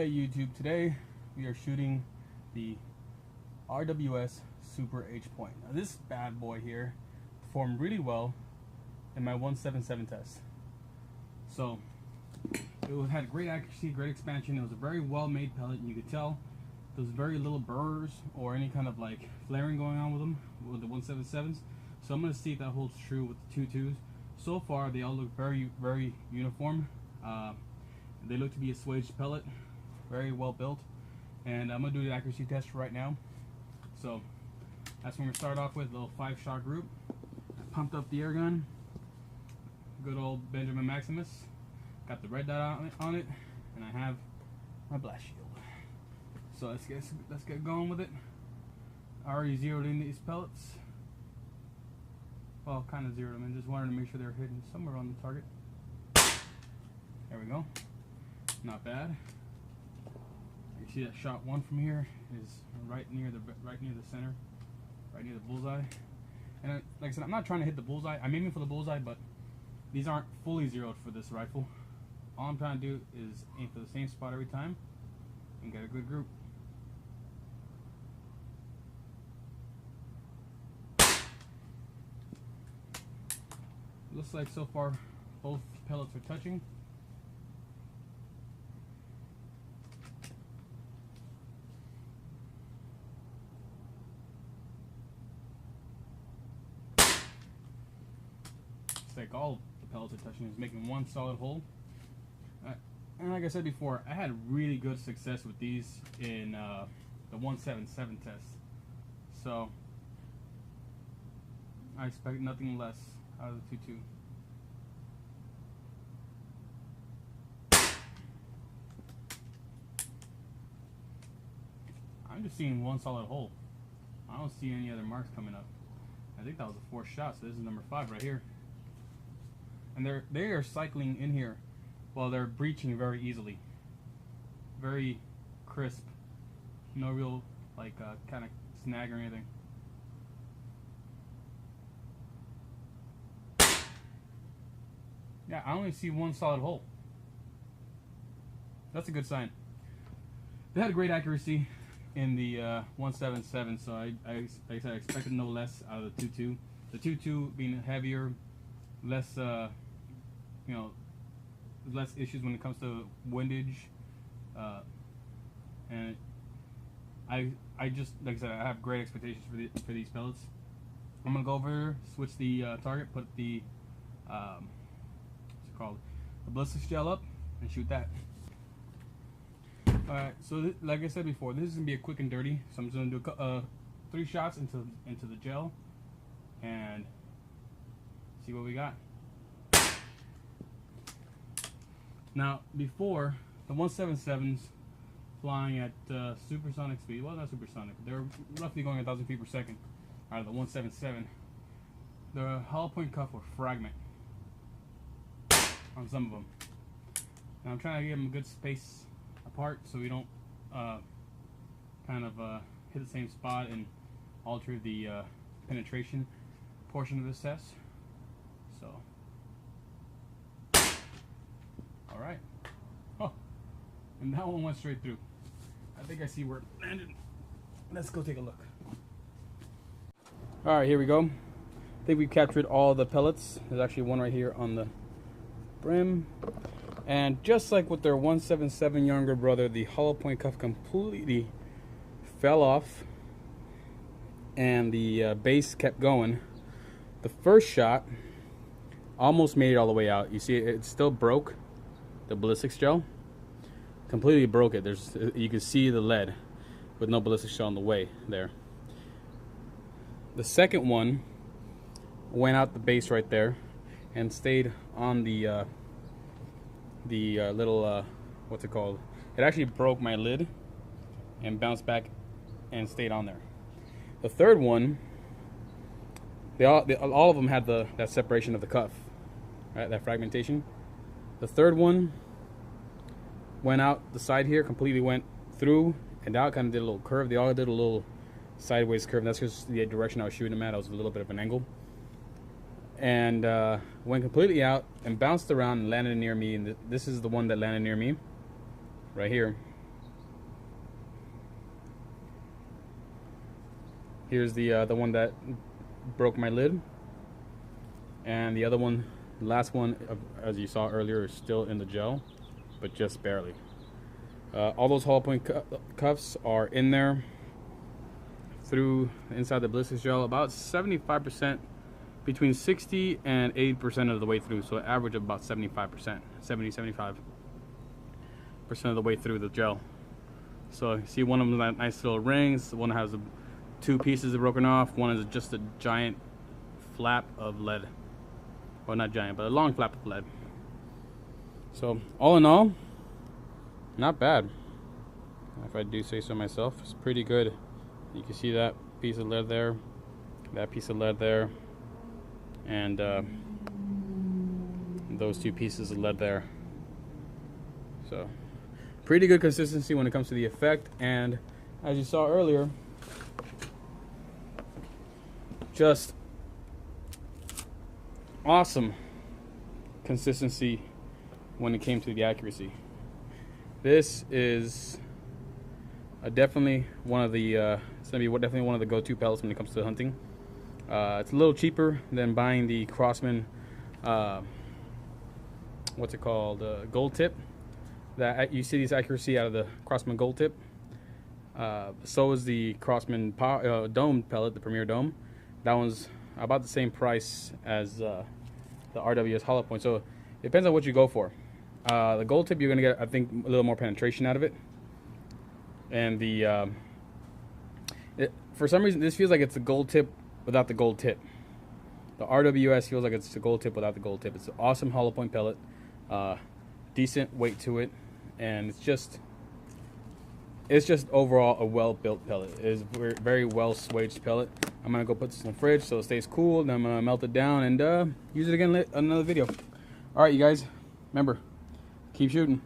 Hey YouTube, today we are shooting the RWS Super HPoint. Now this bad boy here performed really well in my 177 test. So it had great accuracy, great expansion. It was a very well made pellet, and you could tell there was very little burrs or any kind of like flaring going on with them with the 177s. So I'm going to see if that holds true with the 22s. So far they all look very uniform. They look to be a swaged pellet, very well built, and I'm gonna do the accuracy test right now. So that's when we start off with a little 5-shot group. I pumped up the air gun, good old Benjamin Maximus, got the red dot on it, and I have my blast shield. So let's get going with it. I already zeroed in these pellets. Well, kind of zeroed them in, just wanted to make sure they're hidden somewhere on the target. There we go. Not bad. You see that shot one from here is right near the center, right near the bullseye. And like I said, I'm not trying to hit the bullseye. I'm aiming for the bullseye, but these aren't fully zeroed for this rifle. All I'm trying to do is aim for the same spot every time and get a good group. Looks like so far both pellets are touching. Like all the pellets are touching is making one solid hole. And like I said before, I had really good success with these in the 177 test. So I expect nothing less out of the 22. I'm just seeing one solid hole. I don't see any other marks coming up. I think that was a 4th shot, so this is number 5 right here. And they are cycling in here while they're breaching very easily. Very crisp. No real like kind of snag or anything. Yeah, I only see one solid hole. That's a good sign. They had great accuracy in the 177, so like I said, I expected no less out of the 22. The 22 being heavier, less less issues when it comes to windage, and I just, like I said, I have great expectations for these pellets. I'm gonna go over here, switch the target, put the what's it called, the ballistics gel up, and shoot that. All right, so like I said before, this is gonna be a quick and dirty. So I'm just gonna do 3 shots into the gel and see what we got. Now, before, the 177s flying at supersonic speed, well, not supersonic, they're roughly going 1,000 feet per second out of the 177. The hollow point cuff will fragment on some of them. Now, I'm trying to give them a good space apart so we don't kind of hit the same spot and alter the penetration portion of this test. So. Alright. Oh, and that one went straight through. I think I see where it landed. Let's go take a look. Alright, here we go. I think we've captured all the pellets. There's actually one right here on the brim. And just like with their 177 younger brother, the hollow point cuff completely fell off and the base kept going. The first shot almost made it all the way out. You see it still broke. The ballistics gel completely broke it. You can see the lead with no ballistics gel on the way there. The second one went out the base right there and stayed on the little what's it called? It actually broke my lid and bounced back and stayed on there. The third one, all of them had that separation of the cuff, right? That fragmentation. The third one went out the side here, completely went through and out, kind of did a little curve. They all did a little sideways curve. That's just the direction I was shooting them at. I was a little bit of an angle. And went completely out and bounced around and landed near me. And this is the one that landed near me, right here. Here's the one that broke my lid, and the other one, the last one, as you saw earlier, is still in the gel, but just barely. All those hollow point cuffs are in there through inside the ballistics gel, about 75%, between 60 and 80% of the way through. So average of about 75%, 70-75% of the way through the gel. So you see one of them nice little rings. One has two pieces broken off. One is just a giant flap of lead. Well, not giant, but a long flap of lead. So all in all, not bad, if I do say so myself. It's pretty good. You can see that piece of lead there, that piece of lead there, and those two pieces of lead there. So pretty good consistency when it comes to the effect, and as you saw earlier, just awesome consistency when it came to the accuracy. This is definitely one of the it's gonna be definitely one of the go-to pellets when it comes to hunting. It's a little cheaper than buying the Crosman what's it called, gold tip. That you see this accuracy out of the Crosman gold tip. So is the Crosman dome pellet, the Premier Dome. That one's about the same price as the RWS hollow point. So it depends on what you go for. The gold tip, you're gonna get, I think, a little more penetration out of it. And the for some reason, this feels like it's a gold tip without the gold tip. The RWS feels like it's a gold tip without the gold tip. It's an awesome hollow point pellet, decent weight to it, and it's just overall a well-built pellet. It is very well swaged pellet. I'm gonna go put this in the fridge so it stays cool. Then I'm gonna melt it down and use it again in another video. All right, you guys, remember, keep shooting.